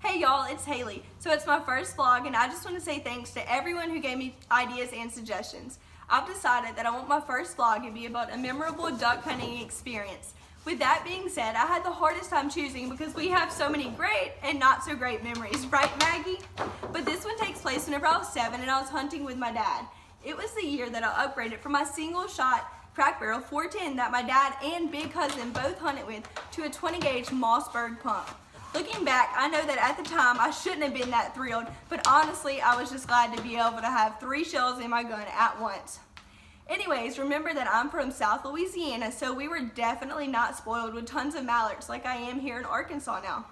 Hey y'all, it's Haley. So it's my first vlog and I just want to say thanks to everyone who gave me ideas and suggestions. I've decided that I want my first vlog to be about a memorable duck hunting experience. With that being said, I had the hardest time choosing because we have so many great and not so great memories, right Maggie? But this one takes place whenever I was 7 and I was hunting with my dad. It was the year that I upgraded from my single shot crack barrel 410 that my dad and big cousin both hunted with to a 20 gauge Mossberg pump. Looking back, I know that at the time I shouldn't have been that thrilled, but honestly I was just glad to be able to have 3 shells in my gun at once. Anyways, remember that I'm from South Louisiana, so we were definitely not spoiled with tons of mallards like I am here in Arkansas now.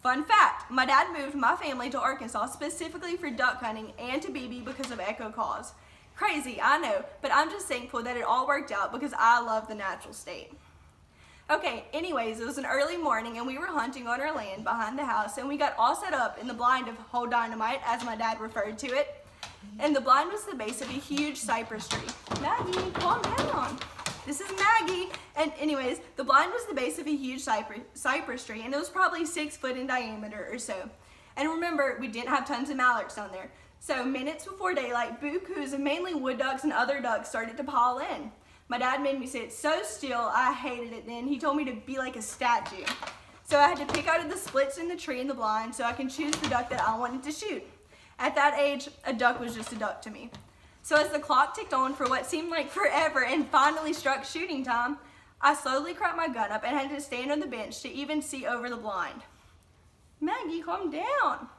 Fun fact, my dad moved my family to Arkansas specifically for duck hunting and to BB because of echo calls. Crazy, I know, but I'm just thankful that it all worked out because I love the natural state. Okay, anyways, it was an early morning and we were hunting on our land behind the house and we got all set up in the blind of whole dynamite, as my dad referred to it. And the blind was the base of a huge cypress tree. Maggie, calm down. This is Maggie. And anyways, the blind was the base of a huge cypress tree and it was probably 6 foot in diameter or so. And remember, we didn't have tons of mallards down there. So minutes before daylight, bukus of mainly wood ducks and other ducks started to pile in. My dad made me sit so still, I hated it then. He told me to be like a statue. So I had to pick out of the splits in the tree in the blind so I can choose the duck that I wanted to shoot. At that age, a duck was just a duck to me. So as the clock ticked on for what seemed like forever and finally struck shooting time, I slowly cracked my gun up and had to stand on the bench to even see over the blind. Maggie, calm down.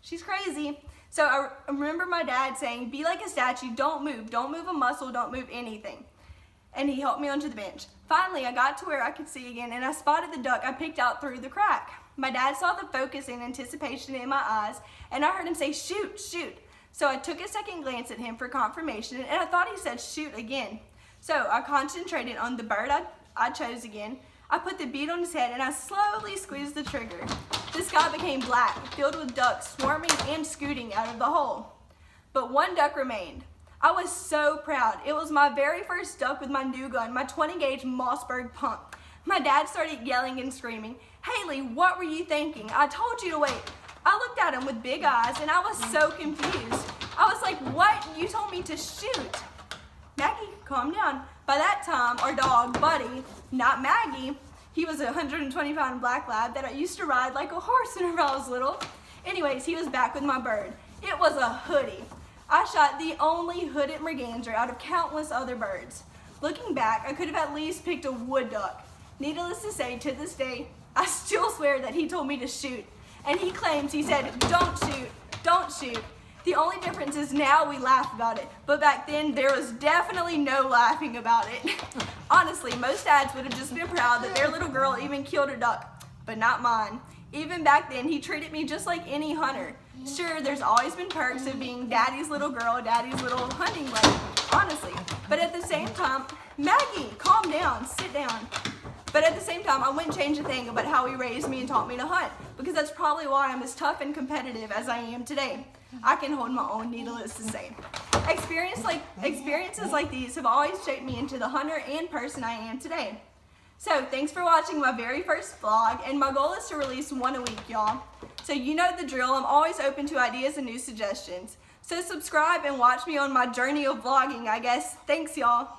She's crazy. So I remember my dad saying, be like a statue, don't move a muscle, don't move anything. And he helped me onto the bench. Finally, I got to where I could see again and I spotted the duck I picked out through the crack. My dad saw the focus and anticipation in my eyes and I heard him say, shoot, shoot. So I took a second glance at him for confirmation and I thought he said shoot again. So I concentrated on the bird I chose again. I put the bead on his head and I slowly squeezed the trigger. The sky became black, filled with ducks swarming and scooting out of the hole. But one duck remained. I was so proud. It was my very first duck with my new gun, my 20 gauge Mossberg pump. My dad started yelling and screaming, Haley, what were you thinking? I told you to wait. I looked at him with big eyes and I was so confused. I was like, what? You told me to shoot. Maggie, calm down. By that time, our dog, Buddy, not Maggie, he was a 120-pound black lab that I used to ride like a horse whenever I was little. Anyways, he was back with my bird. It was a hoodie. I shot the only hooded merganser out of countless other birds. Looking back, I could have at least picked a wood duck. Needless to say, to this day, I still swear that he told me to shoot. And he claims, he said, don't shoot, don't shoot. The only difference is now we laugh about it, but back then there was definitely no laughing about it. Honestly, most dads would have just been proud that their little girl even killed a duck, but not mine. Even back then, he treated me just like any hunter. Sure, there's always been perks of being daddy's little girl, daddy's little hunting buddy, honestly. But at the same time, Maggie, calm down, sit down. But at the same time, I wouldn't change a thing about how he raised me and taught me to hunt, because that's probably why I'm as tough and competitive as I am today. I can hold my own, needless to say. Experiences like these have always shaped me into the hunter and person I am today. So thanks for watching my very first vlog, and my goal is to release one a week, y'all. So you know the drill, I'm always open to ideas and new suggestions. So subscribe and watch me on my journey of vlogging, I guess. Thanks, y'all.